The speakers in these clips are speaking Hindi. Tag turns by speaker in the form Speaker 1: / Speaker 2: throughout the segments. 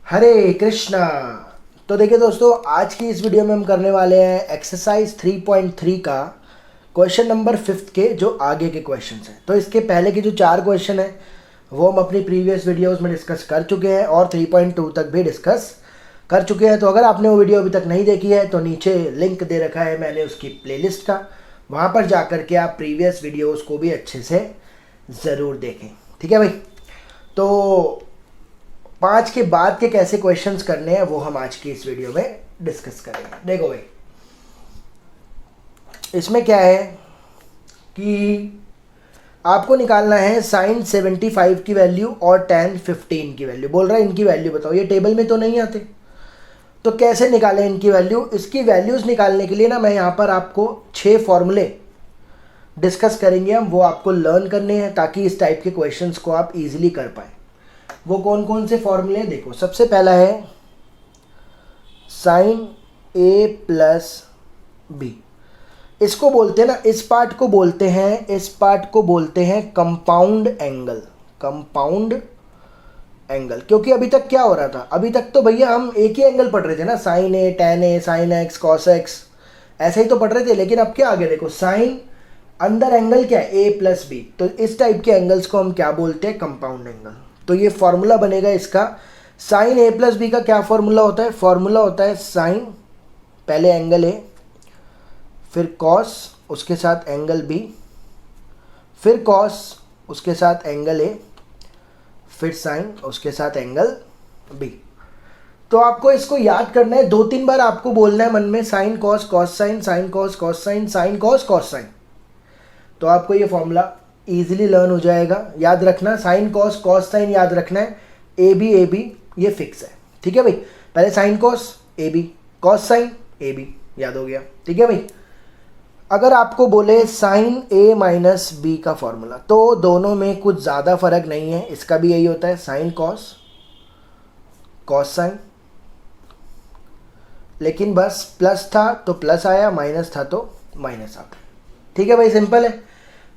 Speaker 1: हरे कृष्णा। तो देखिए दोस्तों, आज की इस वीडियो में हम करने वाले हैं एक्सरसाइज 3.3 का क्वेश्चन नंबर 5 के जो आगे के क्वेश्चंस हैं। तो इसके पहले के जो 4 क्वेश्चन हैं वो हम अपनी प्रीवियस वीडियोस में डिस्कस कर चुके हैं और 3.2 तक भी डिस्कस कर चुके हैं। तो अगर आपने वो वीडियो अभी तक नहीं देखी है तो नीचे लिंक दे रखा है मैंने उसकी प्लेलिस्ट का, वहाँ पर जा कर के आप प्रीवियस वीडियोज़ को भी अच्छे से ज़रूर देखें। ठीक है भाई। तो 5 के बाद के कैसे क्वेश्चंस करने हैं वो हम आज की इस वीडियो में डिस्कस करेंगे। देखो भाई, इसमें क्या है कि आपको निकालना है साइन 75 की वैल्यू और tan 15 की वैल्यू। बोल रहा है इनकी वैल्यू बताओ, ये टेबल में तो नहीं आते, तो कैसे निकालें इनकी वैल्यू। इसकी वैल्यूज़ निकालने के लिए ना मैं यहाँ पर आपको 6 फॉर्मूले डिस्कस करेंगे हम, वो आपको लर्न करने हैं ताकि इस टाइप के क्वेश्चंस को आप इजीली कर पाएँ। वो कौन कौन से फॉर्मूले हैं देखो। सबसे पहला है साइन a प्लस बी। इसको बोलते हैं ना, इस पार्ट को बोलते हैं कंपाउंड एंगल। कंपाउंड एंगल, क्योंकि अभी तक क्या हो रहा था, अभी तक तो भैया हम एक ही एंगल पढ़ रहे थे ना, sine a tan a sine x cos x, ऐसे ही तो पढ़ रहे थे। लेकिन अब क्या आगे देखो, साइन अंदर एंगल क्या है a प्लस बी, तो इस टाइप के एंगल्स को हम क्या बोलते हैं, कंपाउंड एंगल। तो ये फॉर्मूला बनेगा इसका, साइन a प्लस बी का क्या फॉर्मूला होता है, फॉर्मूला होता है साइन पहले एंगल a, फिर कॉस उसके साथ एंगल b, फिर कॉस उसके साथ एंगल a, फिर साइन उसके साथ एंगल b। तो आपको इसको याद करना है, 2-3 बार आपको बोलना है मन में, sign cos cos sine, sine cos cos sine, sine cos cos sign. तो आपको ये फॉर्मूला इजीली लर्न हो जाएगा। याद रखना, साइन कॉस कॉस साइन याद रखना है, ए बी ये फिक्स है। ठीक है भाई, पहले sine cos A B, cos sine A B, याद हो गया। ठीक है भाई। अगर आपको बोले साइन ए माइनस बी का फॉर्मूला, तो दोनों में कुछ ज़्यादा फर्क नहीं है, इसका भी यही होता है साइन कॉस कॉस साइन, लेकिन बस प्लस था तो प्लस आया, माइनस था तो माइनस आता। ठीक है भाई, सिंपल है।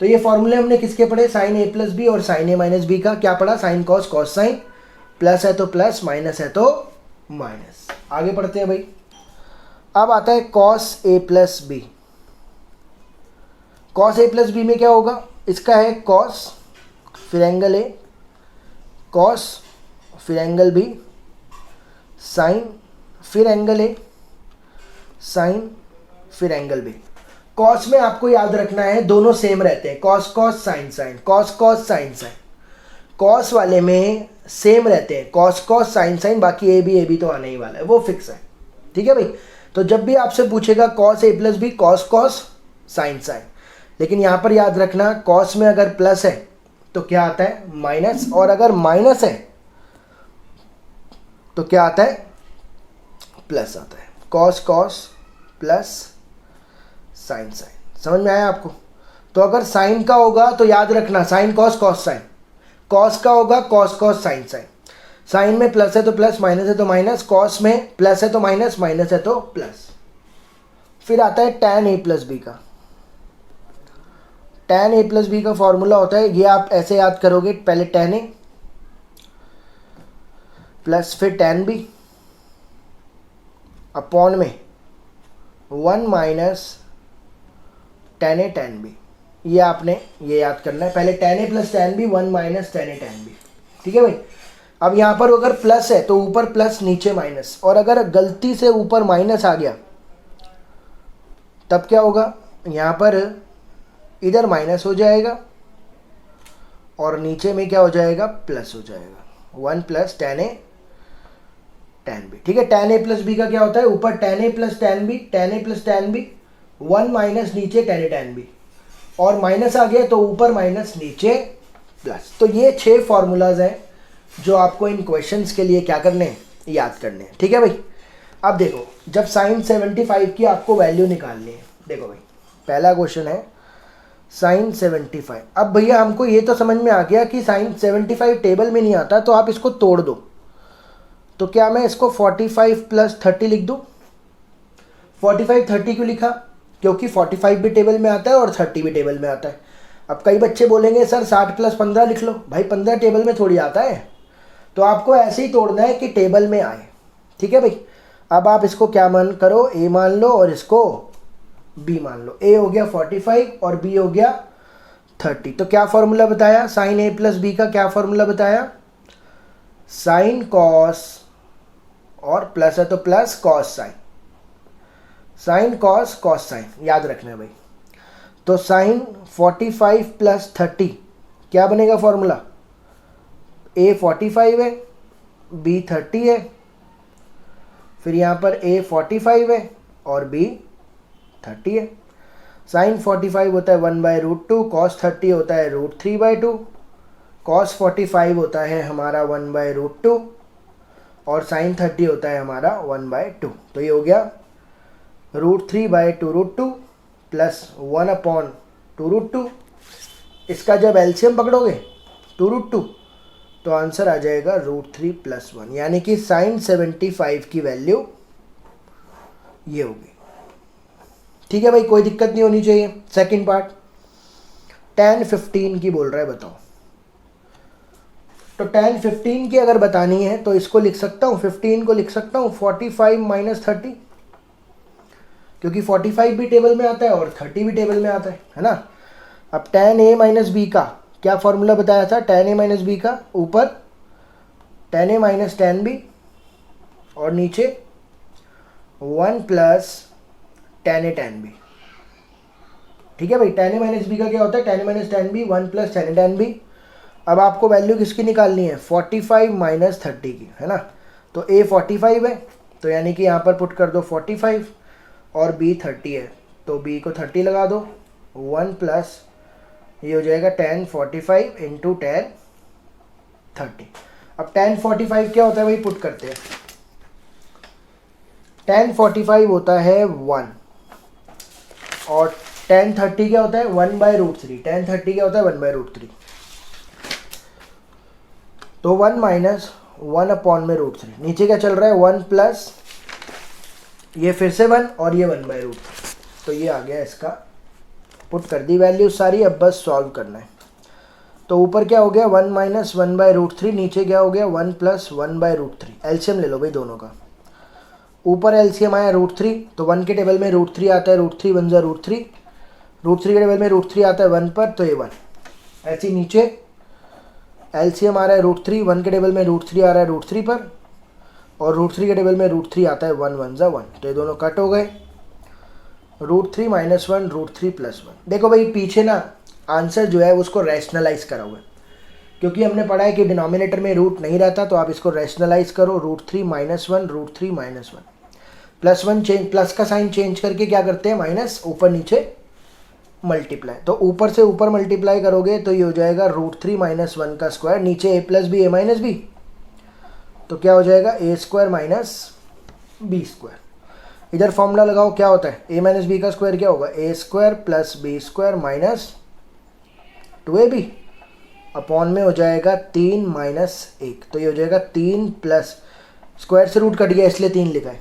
Speaker 1: तो ये फॉर्मूले हमने किसके पढ़े, साइन ए प्लस बी और साइन ए माइनस बी का क्या पढ़ा, sign cos cos sign, plus है तो प्लस, माइनस है तो माइनस। आगे पढ़ते हैं भाई। अब आता है कॉस ए प्लस बी। कॉस ए प्लस बी में क्या होगा, इसका है कॉस फिर एंगल ए, कॉस फिर एंगल बी, साइन फिर एंगल ए, साइन फिर एंगल बी। कॉस में आपको याद रखना है दोनों सेम रहते हैं, cos cos sine sine, cos cos sine sine. Cos वाले में सेम रहते हैं, कॉस कॉस साइन साइन, बाकी ए बी तो आने ही वाला है, वो फिक्स है। ठीक है भाई। तो जब भी आपसे पूछेगा कॉस ए plus B, cos cos sine sine, लेकिन यहाँ पर याद रखना कॉस में अगर प्लस है तो क्या आता है, माइनस, और अगर माइनस है तो क्या आता है, प्लस आता है। Cos cos plus sine sine. समझ में आया आपको। तो अगर साइन का होगा तो याद रखना sine cos cos sine, cos का होगा cos cos sine sine. Sine में प्लस है तो प्लस, माइनस है तो माइनस, कॉस में प्लस है तो माइनस, माइनस है तो प्लस। फिर आता है tan a प्लस बी का। tan a प्लस बी का फॉर्मूला होता है, ये आप ऐसे याद करोगे, पहले tan a प्लस फिर tan b अपॉन में 1 minus tan a tan b। ये आपने ये याद करना है, पहले tan a plus tan b, 1 minus tan a tan b। ठीक है भाई। अब यहाँ पर अगर प्लस है तो ऊपर प्लस नीचे माइनस, और अगर गलती से ऊपर माइनस आ गया तब क्या होगा, यहाँ पर इधर माइनस हो जाएगा और नीचे में क्या हो जाएगा, प्लस हो जाएगा, 1 plus tan a tan b। ठीक है। tan a प्लस बी का क्या होता है, ऊपर tan a plus tan b, tan a plus tan b, 1 minus नीचे tan a tan b, और माइनस आ गया तो ऊपर माइनस नीचे प्लस। तो ये 6 फार्मूलाज हैं जो आपको इन क्वेश्चंस के लिए क्या करने हैं, याद करने हैं। ठीक है भाई। अब देखो, जब साइन 75 की आपको वैल्यू निकालनी है, देखो भाई पहला क्वेश्चन है साइन 75। अब भैया हमको ये तो समझ में आ गया कि साइन 75 टेबल में नहीं आता, तो आप इसको तोड़ दो। तो क्या मैं इसको 45 प्लस 30 लिख दूँ। 45 30 क्यों लिखा, क्योंकि 45 भी टेबल में आता है और 30 भी टेबल में आता है। अब कई बच्चे बोलेंगे सर 60 प्लस 15 लिख लो, भाई 15 टेबल में थोड़ी आता है, तो आपको ऐसे ही तोड़ना है कि टेबल में आए, ठीक है भाई। अब आप इसको क्या मान करो, ए मान लो और इसको बी मान लो। ए हो गया 45 और बी हो गया 30। तो क्या फॉर्मूला बताया साइन ए प्लस बी का, क्या फॉर्मूला बताया, साइन कॉस और प्लस है तो plus cos sine, sine cos cos sign, याद रखना है भाई। तो साइन 45 प्लस 30 क्या बनेगा फॉर्मूला, ए 45 है बी 30 है, फिर यहाँ पर ए 45 है और बी 30 है। साइन 45 होता है 1/√2, कॉस 30 होता है √3/2, कॉस 45 होता है हमारा 1/√2 और साइन 30 होता है हमारा 1/2। तो ये हो गया √3/2√2 प्लस 1/2√2। इसका जब एलसीएम पकड़ोगे 2√2 तो आंसर आ जाएगा √3 + 1, यानी कि साइन 75 की वैल्यू ये होगी। ठीक है भाई, कोई दिक्कत नहीं होनी चाहिए। सेकंड पार्ट tan 15 की बोल रहा है, बताओ। तो tan 15 की अगर बतानी है तो इसको लिख सकता हूँ, 15 को लिख सकता हूँ 45 - 30, क्योंकि 45 भी टेबल में आता है और 30 भी टेबल में आता है ना। अब tan a - b का क्या फॉर्मूला बताया था, tan a - b का ऊपर tan a - tan b और नीचे 1 + tan a tan b। ठीक है भाई, tan a - b का क्या होता है, tan a - tan b 1 + tan a tan b। अब आपको वैल्यू किसकी निकालनी है, 45 - 30 की, है ना। तो a 45 है तो यानी कि यहाँ पर पुट कर दो 45 और b 30 है तो b को 30 लगा दो, 1 प्लस ये हो जाएगा tan 45 × tan 30। अब tan 45 क्या होता है भाई, पुट करते हैं। tan 45 होता है 1 और tan 30 क्या होता है 1/√3। tan 30 क्या होता है 1/√3। तो 1 - 1/√3, नीचे क्या चल रहा है 1 प्लस ये फिर से 1 और ये 1/√3। तो ये आ गया, इसका पुट कर दी वैल्यू सारी। अब बस सॉल्व करना है। तो ऊपर क्या हो गया 1 - 1/√3, नीचे क्या हो गया 1 + 1/√3। एलसीएम ले लो भाई दोनों का। ऊपर एलसीएम आया √3 तो 1 के टेबल में √3 आता है, √3 × 1 = √3, √3 के टेबल में √3 आता है 1 पर तो ये 1। ऐसे ही नीचे एलसीएम आ रहा है √3, 1 के टेबल में √3 आ रहा है √3 पर और √3 के टेबल में √3 आता है 1 × 1 = 1। तो ये दोनों कट हो गए, √3 - 1 √3 + 1। देखो भाई पीछे ना आंसर जो है उसको रैशनलाइज करा हुआ है, क्योंकि हमने पढ़ा है कि डिनोमिनेटर में रूट नहीं रहता। तो आप इसको रैशनलाइज करो, √3 - 1 √3 - 1 +1 चेंज, प्लस का साइन चेंज करके क्या करते हैं माइनस, ऊपर नीचे मल्टीप्लाई। तो ऊपर से ऊपर मल्टीप्लाई करोगे तो ये हो जाएगा √3 - 1 का स्क्वायर, नीचे a + b a - b, तो क्या हो जाएगा a² - b²। इधर फॉर्मूला लगाओ, क्या होता है a - b का स्क्वायर क्या होगा a² + b² - 2ab अपॉन में हो जाएगा 3 - 1। तो ये हो जाएगा 3 प्लस स्क्वायर से रूट कट गया इसलिए 3 लिखा है,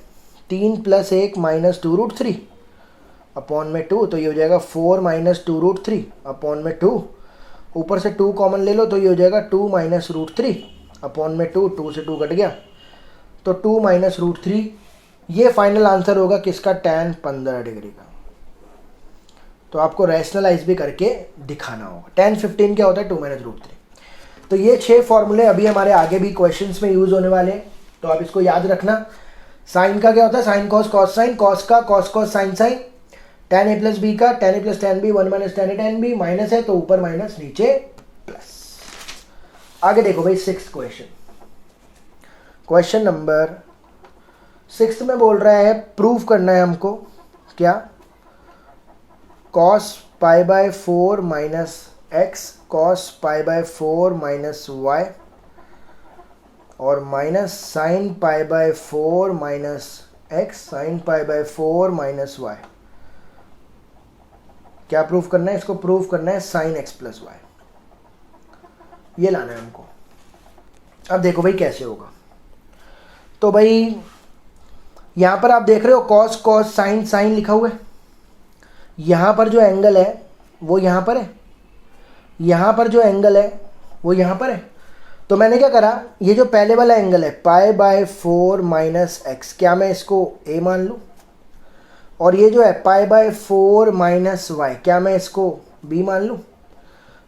Speaker 1: 3 + 1 - 2√3 अपॉन में 2। तो ये हो जाएगा 4 - 2√3 अपॉन में 2। ऊपर से 2 कॉमन ले लो तो ये हो जाएगा 2 - √3 अपॉन में 2, 2 से 2 कट गया तो 2 - √3। ये फाइनल आंसर होगा किसका, tan 15 डिग्री का। तो आपको रैशनलाइज भी करके दिखाना होगा। tan 15 क्या होता है 2 - √3। तो ये 6 फॉर्मूले अभी हमारे आगे भी क्वेश्चंस में यूज होने वाले हैं, तो आप इसको याद रखना। साइन का क्या होता है sine cos cos sine, cos का cos cos sine sine, tan a + b का tan a + tan b 1 - tan a tan b, minus है तो ऊपर माइनस नीचे प्लस। आगे देखो भाई 6th क्वेश्चन, क्वेश्चन नंबर 6 में बोल रहा है प्रूव करना है हमको क्या, cos π/4 - x cos π/4 - y और minus sin π/4 - x sin π/4 - y। क्या प्रूफ करना है, इसको प्रूफ करना है sin x + y, ये लाना है हमको। अब देखो भाई कैसे होगा। तो भाई यहाँ पर आप देख रहे हो cos cos sin sin लिखा हुआ है, यहाँ पर जो एंगल है वो यहाँ पर है, यहाँ पर जो एंगल है वो यहाँ पर है, तो मैंने क्या करा, ये जो पहले वाला एंगल है पाई बाय 4 माइनस एक्स, क्या मैं इसको ए मान लूँ? और ये जो है पाई बाय 4 माइनस वाई, क्या मैं इसको बी मान लूँ?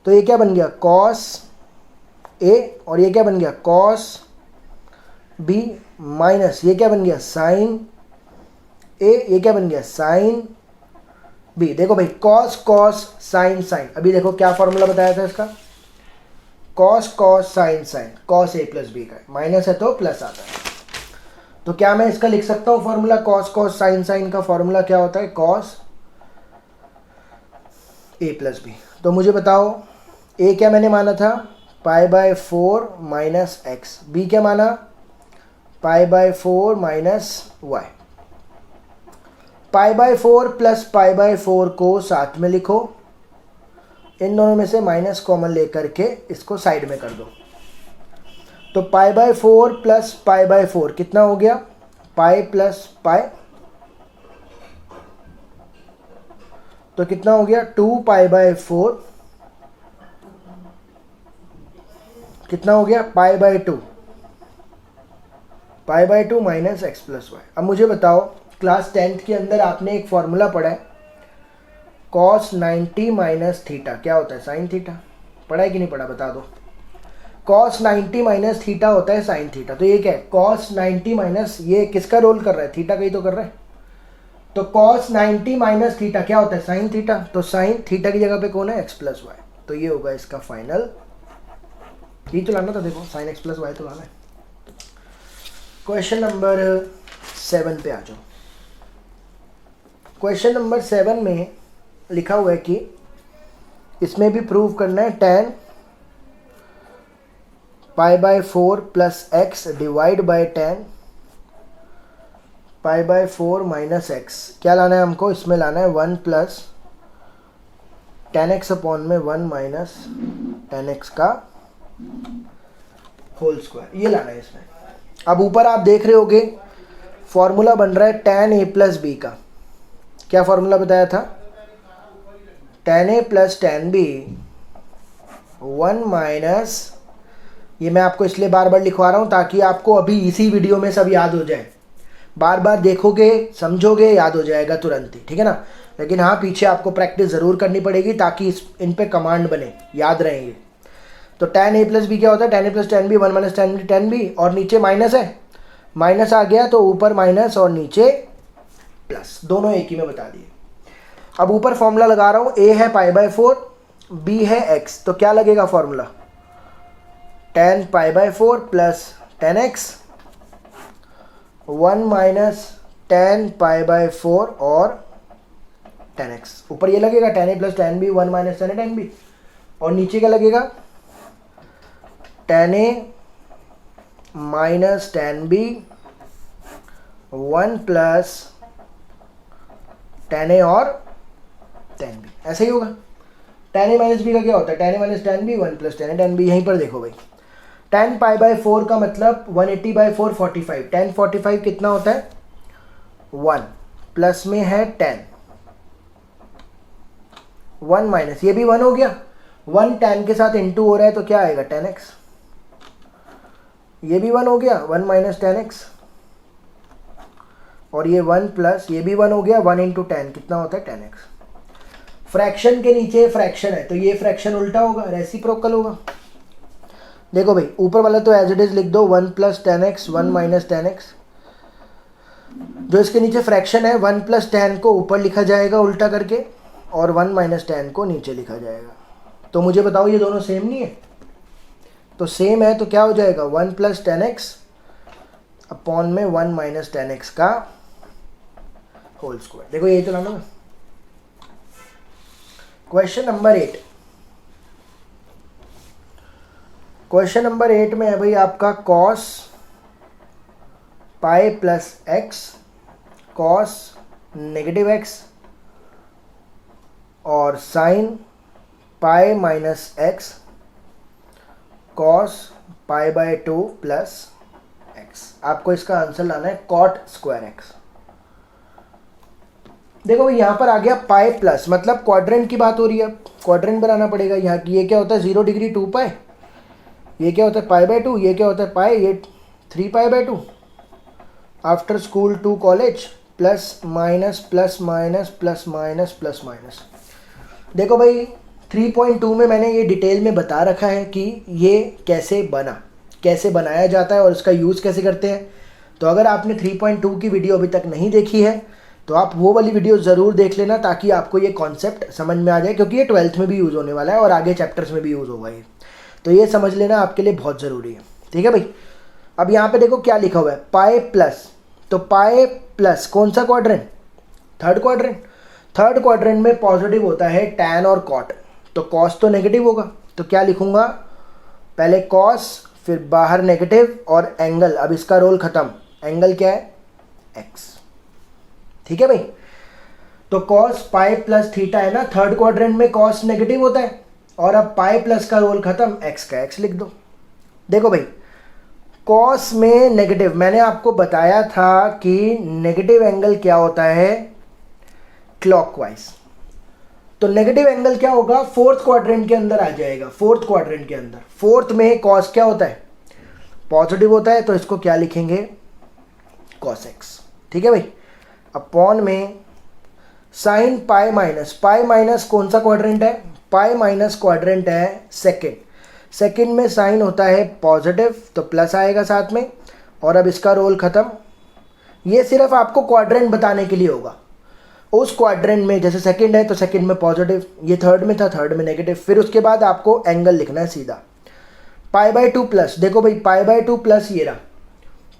Speaker 1: तो ये क्या बन गया कॉस ए, और ये क्या बन गया कॉस बी, माइनस ये क्या बन गया साइन ए, ये क्या बन गया साइन बी। देखो भाई कॉस कॉस साइन साइन, अभी देखो क्या फॉर्मूला बताया था इसका, cos cos sine sine, cos ए प्लस बी का माइनस है तो प्लस आता है। तो क्या मैं इसका लिख सकता हूँ formula, cos cos sine sine का फॉर्मूला क्या होता है कॉस ए प्लस बी। तो मुझे बताओ ए क्या मैंने माना था pi by 4 minus x, B क्या माना pi by 4 minus y. Pi by 4 plus pi by 4 को साथ में लिखो, इन दोनों में से माइनस कॉमन लेकर के इसको साइड में कर दो। तो पाई बाय 4 प्लस पाई बाय 4 कितना हो गया पाई प्लस पाई, तो कितना हो गया 2 पाई बाय 4, कितना हो गया pi by 2, pi by 2 minus x plus y. अब मुझे बताओ क्लास 10th के अंदर आपने एक फॉर्मूला पढ़ा है कॉस 90 माइनस थीटा, क्या होता है साइन थीटा, पढ़ा है कि नहीं पढ़ा बता दो। कॉस 90 माइनस थीटा होता है साइन थीटा। तो ये क्या है कॉस 90 माइनस, ये किसका रोल कर रहा है थीटा का ही तो कर रहा है। तो कॉस 90 माइनस थीटा क्या होता है साइन थीटा, तो साइन थीटा की जगह पे कौन है एक्स प्लस वाई। तो ये होगा इसका फाइनल, ये तो लाना था देखो साइन एक्स प्लस वाई तो लाना है। क्वेश्चन नंबर 7 पे आ जाओ। क्वेश्चन नंबर 7 में लिखा हुआ है कि इसमें भी प्रूव करना है tan pi by 4 plus x divide by tan pi by 4 minus x, क्या लाना है हमको, इसमें लाना है 1 प्लस tan x अपॉन में 1 माइनस tan x का होल स्क्वायर, ये लाना है इसमें। अब ऊपर आप देख रहे होगे फॉर्मूला बन रहा है tan a प्लस बी का, क्या फॉर्मूला बताया था tan a plus tan b 1 minus, ये मैं आपको इसलिए बार बार लिखवा रहा हूँ ताकि आपको अभी इसी वीडियो में सब याद हो जाए, बार बार देखोगे समझोगे याद हो जाएगा तुरंत ही, ठीक है ना। लेकिन हाँ पीछे आपको प्रैक्टिस ज़रूर करनी पड़ेगी ताकि इन पे कमांड बने, याद रहेंगे। तो tan a प्लस बी क्या होता है tan a plus tan b 1 minus tan b, और नीचे माइनस है, माइनस आ गया तो ऊपर माइनस और नीचे प्लस, दोनों एक ही में बता दिए। अब ऊपर फॉर्मूला लगा रहा हूँ, a है पाई बाय 4 b है x, तो क्या लगेगा formula tan pi by 4 plus tan x 1 minus tan pi by 4 और tan x, ऊपर ये लगेगा tan a plus tan b 1 minus tan a tan b, और नीचे क्या लगेगा tan a minus tan b 1 plus tan a और tan b, ऐसा ही होगा। tan a माइनस b का क्या होता है tan a minus tan b 1 plus tan a tan b, यहीं पर देखो भाई tan पाई बाय 4 का मतलब 180 बाय 4 45, tan 45 कितना होता है 1 प्लस में है tan 1 माइनस, ये भी 1 हो गया, 1 tan के साथ इंटू हो रहा है तो क्या आएगा tan x, ये भी 1 हो गया 1 माइनस tan x, और ये 1 प्लस ये भी 1 हो गया 1 इंटू tan कितना होता है tan x। फ्रैक्शन के नीचे फ्रैक्शन है तो ये फ्रैक्शन उल्टा होगा, रेसिप्रोकल होगा। देखो भाई ऊपर वाला तो एज इट इज लिख दो 1 plus tan x 1 minus tan x, जो इसके नीचे फ्रैक्शन है 1 प्लस tan को ऊपर लिखा जाएगा उल्टा करके और 1 माइनस tan को नीचे लिखा जाएगा। तो मुझे बताओ ये दोनों सेम नहीं है, तो सेम है तो क्या हो जाएगा 1 प्लस tan x अपॉन में 1 माइनस tan x का होल स्क्वायर। देखो यही तो लाना है। क्वेश्चन नंबर 8, क्वेश्चन नंबर 8 में है भाई आपका cos pi plus x cos negative x और sine pi minus x cos pi by 2 plus x. आपको इसका आंसर लाना है कॉट स्क्वायर एक्स। देखो यहाँ पर आ गया पाई प्लस, मतलब क्वाड्रेंट की बात हो रही है, क्वाड्रेंट बनाना पड़ेगा यहाँ की। ये क्या होता है 0 डिग्री 2 पाई, ये क्या होता है पाई बाय टू, ये क्या होता है पाई, ये 3 pi by 2 after school to college plus minus plus minus plus minus plus minus. देखो भाई 3.2 में मैंने ये डिटेल में बता रखा है कि ये कैसे कैसे बनाया जाता है और इसका यूज़ कैसे करते हैं। तो अगर आपने 3.2 की वीडियो अभी तक नहीं देखी है तो आप वो वाली वीडियो ज़रूर देख लेना, ताकि आपको ये कॉन्सेप्ट समझ में आ जाए, क्योंकि ये 12th में भी यूज़ होने वाला है और आगे चैप्टर्स में भी यूज़ होगा ये। तो ये समझ लेना आपके लिए बहुत ज़रूरी है, ठीक है भाई। अब यहाँ पे देखो क्या लिखा हुआ है, पाई प्लस, तो पाई प्लस कौन सा quadrant, third quadrant. Third quadrant में पॉजिटिव होता है टैन और कॉट, तो कॉस तो नेगेटिव होगा, तो क्या लिखूंगा, पहले कॉस फिर बाहर नेगेटिव और एंगल, अब इसका रोल खत्म, एंगल क्या है एक्स, ठीक है भाई। तो कॉस पाई प्लस थीटा है ना, थर्ड क्वाड्रेंट में कॉस नेगेटिव होता है, और अब पाई प्लस का रोल खत्म, एक्स का एक्स लिख दो। देखो भाई कॉस में नेगेटिव, मैंने आपको बताया था कि नेगेटिव एंगल क्या होता है क्लॉकवाइज, तो नेगेटिव एंगल क्या होगा, फोर्थ क्वाड्रेंट के अंदर आ जाएगा, फोर्थ क्वाड्रेंट के अंदर। फोर्थ में कॉस क्या होता है पॉजिटिव होता है, तो इसको क्या लिखेंगे कॉस एक्स, ठीक है भाई। अपॉन में साइन पाई माइनस कौन सा क्वाड्रेंट है, पाई माइनस क्वाड्रेंट है सेकेंड, सेकेंड में साइन होता है पॉजिटिव, तो प्लस आएगा साथ में, और अब इसका रोल खत्म। ये सिर्फ आपको क्वाड्रेंट बताने के लिए होगा, उस क्वाड्रेंट में जैसे सेकंड है तो सेकंड में पॉजिटिव, ये थर्ड में था थर्ड में नेगेटिव, फिर उसके बाद आपको एंगल लिखना है सीधा। पाई बाय 2 प्लस, देखो भाई पाई बाय 2 प्लस ये रहा,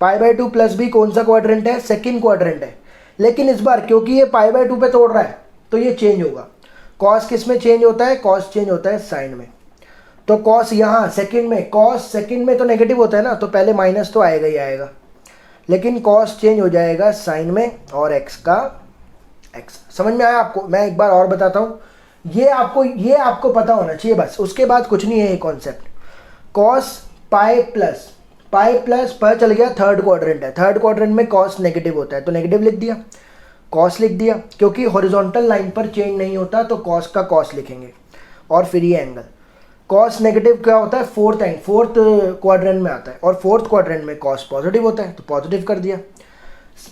Speaker 1: पाई बाय 2 प्लस भी कौन सा क्वाड्रेंट है, सेकंड क्वाड्रेंट है, लेकिन इस बार क्योंकि ये पाई बाय 2 पे तोड़ रहा है तो ये चेंज होगा। कॉस किस में चेंज होता है, कॉस चेंज होता है साइन में, तो कॉस यहाँ सेकंड में, कॉस सेकंड में तो नेगेटिव होता है ना, तो पहले माइनस तो आएगा ही आएगा, लेकिन कॉस चेंज हो जाएगा साइन में और एक्स का एक्स। समझ में आया आपको, मैं एक बार और बताता हूँ, ये आपको पता होना चाहिए बस, उसके बाद कुछ नहीं है ये कॉन्सेप्ट। कॉस पाई प्लस पता चल गया थर्ड क्वाड्रेंट है, थर्ड क्वाड्रेंट में कॉस नेगेटिव होता है तो नेगेटिव लिख दिया, कॉस लिख दिया, क्योंकि हॉरिजॉन्टल लाइन पर चेंज नहीं होता तो कॉस का कॉस लिखेंगे, और फिर ये एंगल। कॉस नेगेटिव क्या होता है, फोर्थ क्वाड्रेंट में आता है, और फोर्थ क्वाड्रेंट में कॉस पॉजिटिव होता है तो पॉजिटिव कर दिया।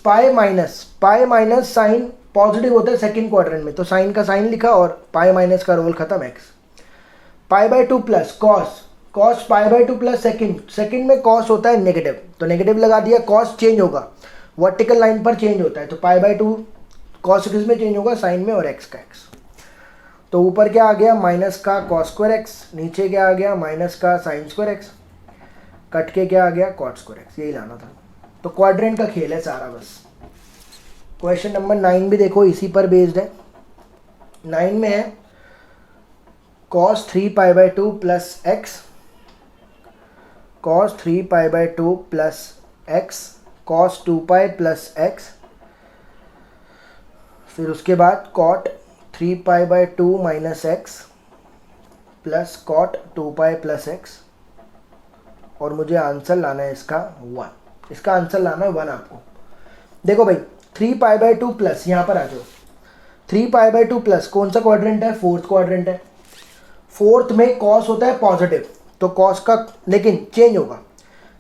Speaker 1: पाई माइनस साइन पॉजिटिव होता है सेकंड क्वाड्रेंट में, तो साइन का साइन लिखा और पाई माइनस का रोल खत्म x. Pi by 2 plus cos pi by 2 plus second में कॉस होता है नेगेटिव, तो नेगेटिव लगा दिया, कॉस चेंज होगा वर्टिकल लाइन पर चेंज होता है, तो पाई बाय 2 कॉस किस में चेंज होगा, साइन में, और एक्स का एक्स। तो ऊपर क्या आ गया माइनस का कॉस स्क्वायर एक्स, नीचे क्या आ गया माइनस का साइन स्क्वायर एक्स, कट के क्या आ गया कॉट स्क्वायर एक्स, यही लाना था। तो क्वाड्रेंट का खेल है सारा बस। क्वेश्चन नंबर 9 भी देखो इसी पर बेस्ड है। 9 में है cos 3 pi by 2 plus x, cos 3 pi by 2 plus x, cos 2 pi plus x, फिर उसके बाद cot 3 pi by 2 minus x plus cot 2 pi plus x, और मुझे आंसर लाना है इसका 1, इसका आंसर लाना है 1 आपको। देखो भाई 3 पाई बाय 2 प्लस, यहाँ पर आ जाओ, 3 पाई बाय 2 प्लस कौन सा क्वाड्रेंट है, फोर्थ क्वाड्रेंट है, फोर्थ में कॉस होता है पॉजिटिव, तो कॉस का लेकिन चेंज होगा,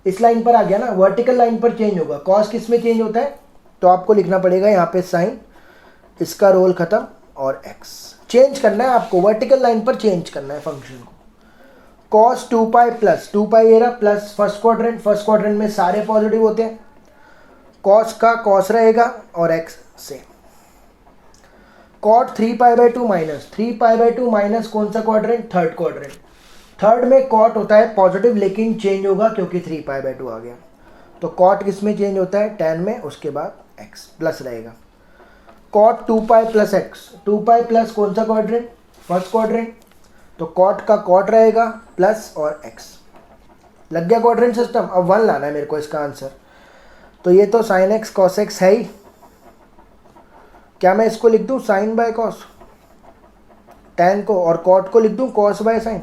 Speaker 1: इस लाइन पर आ गया ना, वर्टिकल लाइन पर चेंज होगा, कॉस किस में चेंज होता है, तो आपको लिखना पड़ेगा यहाँ पे साइन, इसका रोल खत्म, और एक्स चेंज करना है आपको, वर्टिकल लाइन पर चेंज करना है फंक्शन को। कॉस 2 पाई प्लस 2 पाई ये रहा प्लस फर्स्ट क्वाड्रेंट में सारे पॉजिटिव होते हैं, कॉस का कॉस रहेगा और एक्स से। Cot 3 pi by 2 minus 3 pi by 2 minus कौन सा क्वाड्रेंट, थर्ड क्वाड्रेंट, थर्ड में कॉट होता है पॉजिटिव लेकिन चेंज होगा क्योंकि 3 पाई बाय 2 आ गया, तो कॉट किस में चेंज होता है, tan में, उसके बाद एक्स प्लस रहेगा। Cot 2 pi plus x, 2 pi plus कौन सा क्वाड्रेंट, फर्स्ट क्वाड्रेंट, तो कॉट का कॉट रहेगा प्लस और एक्स, लग गया क्वाड्रेंट सिस्टम। अब 1 लाना है मेरे को इसका आंसर, तो ये तो साइन एक्स कॉस एक्स है ही, क्या मैं इसको लिख दूँ साइन बाय कॉस, टैन को, और कॉट को लिख दूँ cos by sine,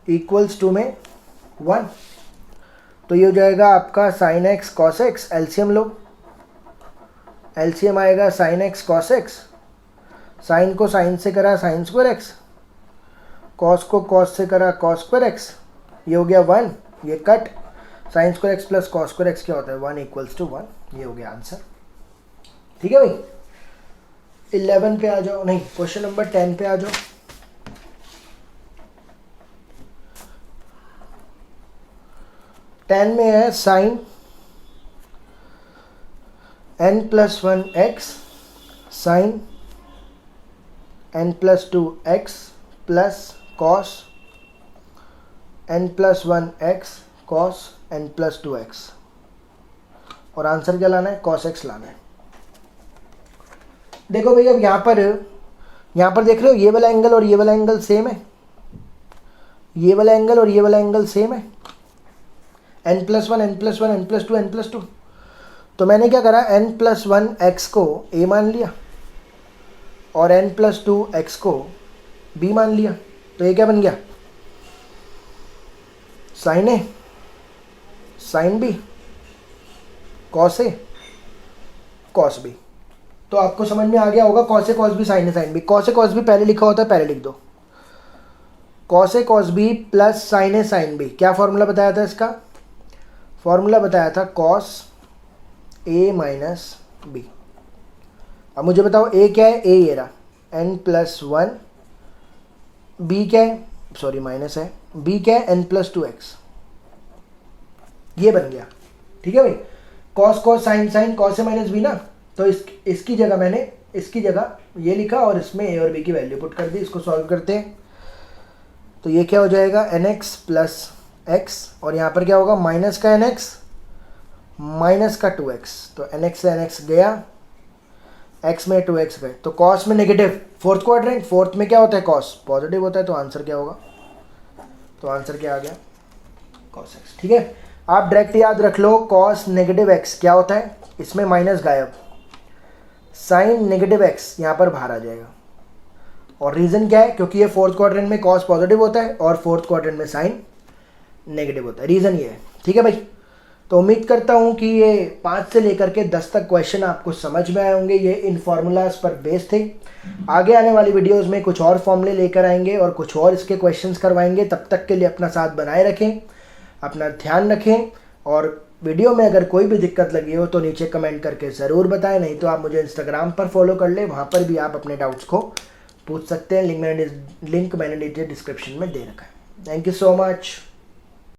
Speaker 1: equals to में 1, तो ये हो जाएगा आपका sine x cos x, LCM लो, एलसीएम आएगा sine x cos x, sine को साइन से करा साइन स्क्वायर एक्स, कॉस को कॉस से करा कॉस स्क्वायर एक्स, ये हो गया 1, ये cut, sign square x plus cos square x क्या होता है 1 इक्वल्स टू 1, ये हो गया आंसर। ठीक है भाई, 11 पे आ जाओ, नहीं क्वेश्चन नंबर 10 पे आ जाओ। टेन में है sine n plus 1 x sine n plus 2 x plus cos n plus 1 x cos n plus 2 x, और आंसर क्या लाना है, कॉस एक्स लाना है। देखो भैया अब यहाँ पर देख रहे हो ये वाला एंगल और ये वाला एंगल सेम है, ये वाला एंगल और ये वाला एंगल सेम है, n plus 1 n plus 1 n plus 2 n plus 2। तो मैंने क्या करा, n प्लस 1 एक्स को a मान लिया और n प्लस 2 एक्स को b मान लिया। तो ये क्या बन गया, साइन ए साइन बी कॉस ए कॉस बी। तो आपको समझ में आ गया होगा, cos A cos B sign A sine B. Cos A cos B पहले लिखा होता है, पहले लिख दो, cos A cos B plus sign A sine B. क्या फॉर्मूला बताया था इसका, फॉर्मूला बताया था कॉस ए माइनस बी। अब मुझे बताओ ए क्या है, ए ये रहा n प्लस 1, बी क्या है, सॉरी माइनस है, बी क्या है n प्लस 2 एक्स, ये बन गया। ठीक है भाई, cos cos sine sine cos a minus b ना, तो इसकी जगह मैंने इसकी जगह ये लिखा और इसमें ए और बी की वैल्यू पुट कर दी। इसको सॉल्व करते हैं तो ये क्या हो जाएगा nx प्लस एक्स, और यहाँ पर क्या होगा माइनस का nx माइनस का 2x, तो nx से nx गया, x में 2x गए, तो cos में नेगेटिव, फोर्थ क्वाड्रेंट, फोर्थ में क्या होता है cos पॉजिटिव होता है, तो आंसर क्या होगा, तो आंसर क्या आ गया cos x। ठीक है, आप डायरेक्ट याद रख लो cos नेगेटिव x क्या होता है, इसमें माइनस गायब, साइन नेगेटिव x यहाँ पर बाहर आ जाएगा, और रीज़न क्या है, क्योंकि ये फोर्थ क्वाड्रेंट में cos पॉजिटिव होता है और फोर्थ क्वाड्रेंट में साइन नेगेटिव होता है, रीज़न ये है। ठीक है भाई, तो उम्मीद करता हूँ कि ये 5 से लेकर के 10 तक क्वेश्चन आपको समझ में आए होंगे। ये इन फार्मूलाज पर बेस्ड थे। आगे आने वाली वीडियोस में कुछ और फॉर्मूले लेकर आएंगे और कुछ और इसके क्वेश्चंस करवाएंगे। तब तक के लिए अपना साथ बनाए रखें, अपना ध्यान रखें, और वीडियो में अगर कोई भी दिक्कत लगी हो तो नीचे कमेंट करके ज़रूर बताएं, नहीं तो आप मुझे इंस्टाग्राम पर फॉलो कर लें, वहाँ पर भी आप अपने डाउट्स को पूछ सकते हैं। लिंक मैंने नीचे डिस्क्रिप्शन में दे रखा है। Thank you so much.